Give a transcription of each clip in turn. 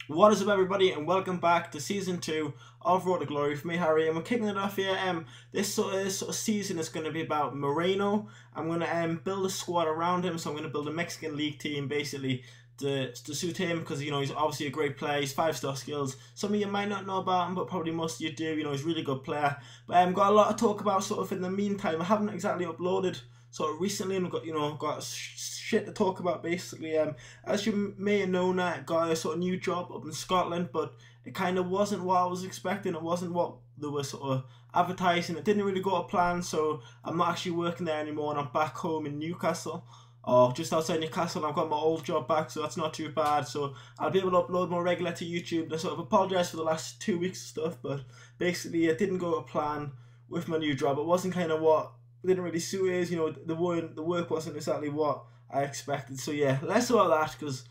What is up, everybody, and welcome back to season 2 of Road to Glory for me, Harry, and we're kicking it off here. This sort of season is going to be about Moreno. I'm going to build a squad around him, so I'm going to build a Mexican league team basically to suit him because he's obviously a great player. He's 5-star skills. Some of you might not know about him, but probably most of you do. He's a really good player. But got a lot to talk about sort of in the meantime. I haven't exactly uploaded sort of recently, and we've got shit to talk about basically. As you may have known, I got a sort of new job up in Scotland, but it kind of wasn't what I was expecting. It wasn't what they were sort of advertising. It didn't really go to plan, so I'm not actually working there anymore, and I'm back home in Newcastle. Or just outside Newcastle, and I've got my old job back, so that's not too bad. So I'll be able to upload more regular to YouTube. I sort of apologise for the last 2 weeks and stuff, but basically it didn't go to plan with my new job. It wasn't kind of what didn't really suit us. The work wasn't exactly what I expected. So yeah, less about that because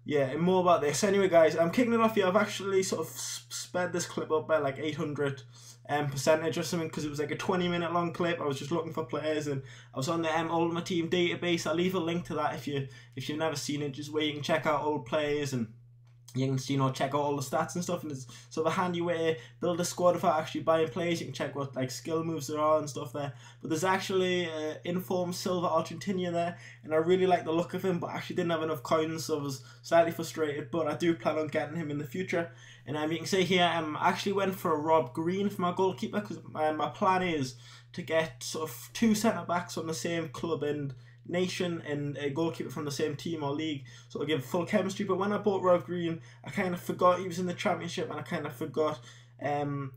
yeah, and more about this. Anyway, guys, I'm kicking it off here. I've actually sort of sped this clip up by like 800 percentage or something because it was like a 20-minute long clip. I was just looking for players and I was on the Ultimate Team database. I'll leave a link to that if you've never seen it, just where you can check out old players and you can check out all the stats and stuff, and it's sort of a handy way to build a squad without actually buying players. You can check what like skill moves there are and stuff there. But there's actually informed silver Argentina there, and I really like the look of him, but I actually didn't have enough coins, so I was slightly frustrated. But I do plan on getting him in the future. And you can see here, I actually went for a Rob Green for my goalkeeper because my plan is to get sort of 2 centre backs from the same club and nation and a goalkeeper from the same team or league, so I give full chemistry. But when I bought Rob Green, I kind of forgot he was in the Championship, and I kind of forgot the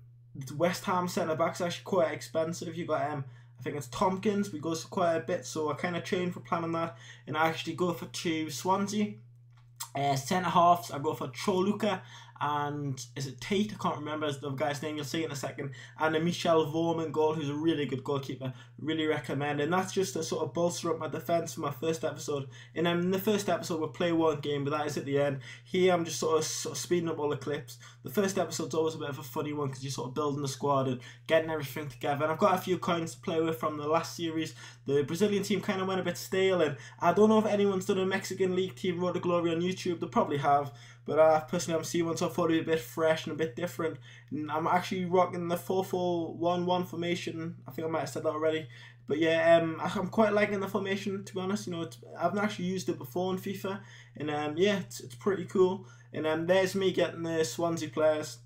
West Ham centre backs are actually quite expensive. You got I think it's Tompkins, but goes for quite a bit, so I kind of trained for planning that, and I actually go for 2 Swansea centre halves. I go for Choluka and is it Tate? I can't remember the guy's name. You'll see in a second. And a Michel Vorman goal, who's a really good goalkeeper. Really recommend. And that's just to sort of bolster up my defence for my first episode. And in the first episode we'll play one game, but that is at the end. Here I'm just sort of speeding up all the clips. The first episode's always a bit of a funny one because you're sort of building the squad and getting everything together. And I've got a few coins to play with from the last series. The Brazilian team kind of went a bit stale, and I don't know if anyone's done a Mexican League team Road to Glory on YouTube. They probably have, but I personally haven't seen one, so I thought it'd be a bit fresh and a bit different. And I'm actually rocking the 4-4-1-1 formation. I think I might have said that already. But yeah, I'm quite liking the formation, to be honest. I haven't actually used it before in FIFA, and yeah, it's pretty cool. And there's me getting the Swansea players.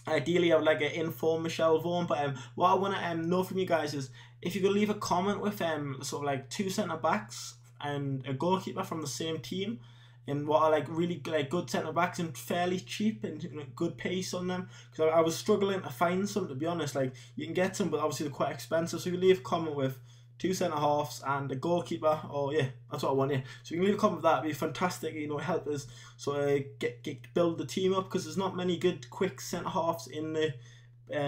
Ideally, I would like an informed Michelle Vaughan, but what I want to know from you guys is if you could leave a comment with sort of like 2 centre backs and a goalkeeper from the same team, and what are like really like good centre backs and fairly cheap and good pace on them, because I was struggling to find some, to be honest. Like, you can get some, but obviously they're quite expensive. So you leave a comment with 2 centre halves and a goalkeeper. Oh yeah, that's what I want. Yeah, so you can leave a comment with that. It'd be fantastic. Help us sort of build the team up, because there's not many good quick centre halves in the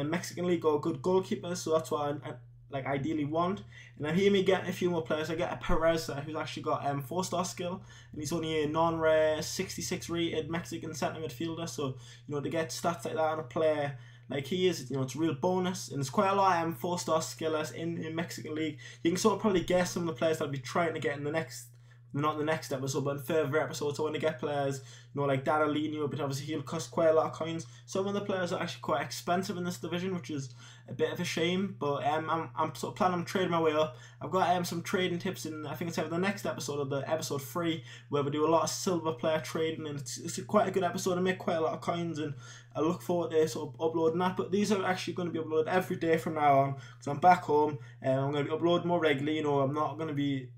Mexican league or good goalkeepers. So that's what I like ideally want. And I hear me getting a few more players. I get a Perez who's actually got 4-star skill, and he's only a non-rare 66 rated Mexican centre midfielder. So to get stats like that on a player like he is, it's a real bonus. And there's quite a lot of 4-star skillers in Mexican league. You can sort of probably guess some of the players that I'll be trying to get in the next, not the next episode, but in further episodes. I want to get players, like Danilino, but obviously he'll cost quite a lot of coins. Some of the players are actually quite expensive in this division, which is a bit of a shame. But I'm sort of planning on trading my way up. I've got some trading tips in, I think it's the next episode, of the episode 3, where we do a lot of silver player trading, and it's quite a good episode. I make quite a lot of coins, and I look forward to sort of uploading that. But these are actually going to be uploaded every day from now on, because I'm back home and I'm going to be uploading more regularly. I'm not going to be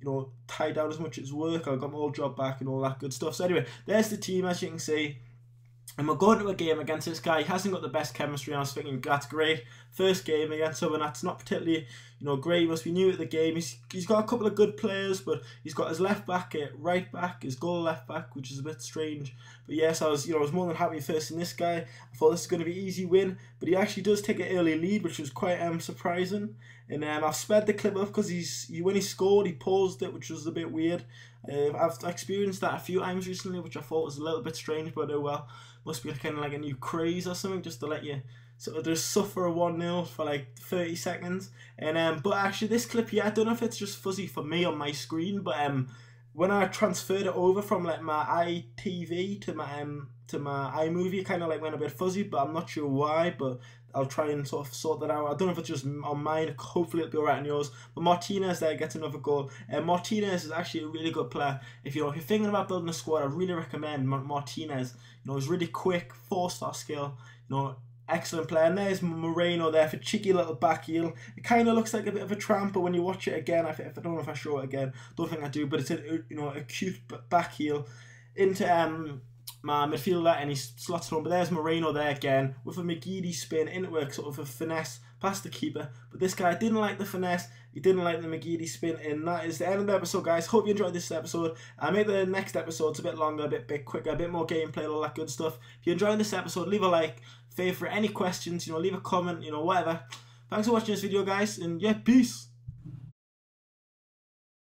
tied down as much as work. I've got my old job back and all that good stuff. So anyway, there's the team, as you can see. And we're going to a game against this guy. He hasn't got the best chemistry, and I was thinking that's great. First game against someone that's not particularly, great. He must be new at the game. He's got a couple of good players, but he's got his left back at right back, his goal left back, which is a bit strange. But yes, I was more than happy first in this guy. I thought this was going to be an easy win, but he actually does take an early lead, which was quite surprising. And I've sped the clip up because when he scored, he paused it, which was a bit weird. I've experienced that a few times recently, which I thought was a little bit strange, but oh well. Must be kind of like a new craze or something, just to let you sort of just suffer a 1-0 for like 30 seconds. And but actually this clip here, I don't know if it's just fuzzy for me on my screen, but when I transferred it over from like my iTV to my to my iMovie. It kind of like went a bit fuzzy, but I'm not sure why, but I'll try and sort of sort that out. I don't know if it's just on mine. Hopefully it'll be alright on yours. But Martinez there gets another goal. Martinez is actually a really good player. If you're thinking about building a squad, I really recommend Martinez. You know, he's really quick, 4-star skill. You know, excellent player. And there's Moreno there for cheeky little back heel. It kind of looks like a bit of a tramp, but when you watch it again, I don't know if I show it again. Don't think I do, but it's a cute back heel into my midfielder, and he slots it on. But there's Moreno there again with a McGeady spin into a sort of a finesse past the keeper. But this guy didn't like the finesse. He didn't like the McGeady spin, and that is the end of the episode, guys. Hope you enjoyed this episode. I make the next episodes a bit longer, a bit quicker, a bit more gameplay, all that good stuff. If you enjoyed this episode, leave a like, favourite, any questions, you know, leave a comment, you know, whatever. Thanks for watching this video, guys, and yeah, peace.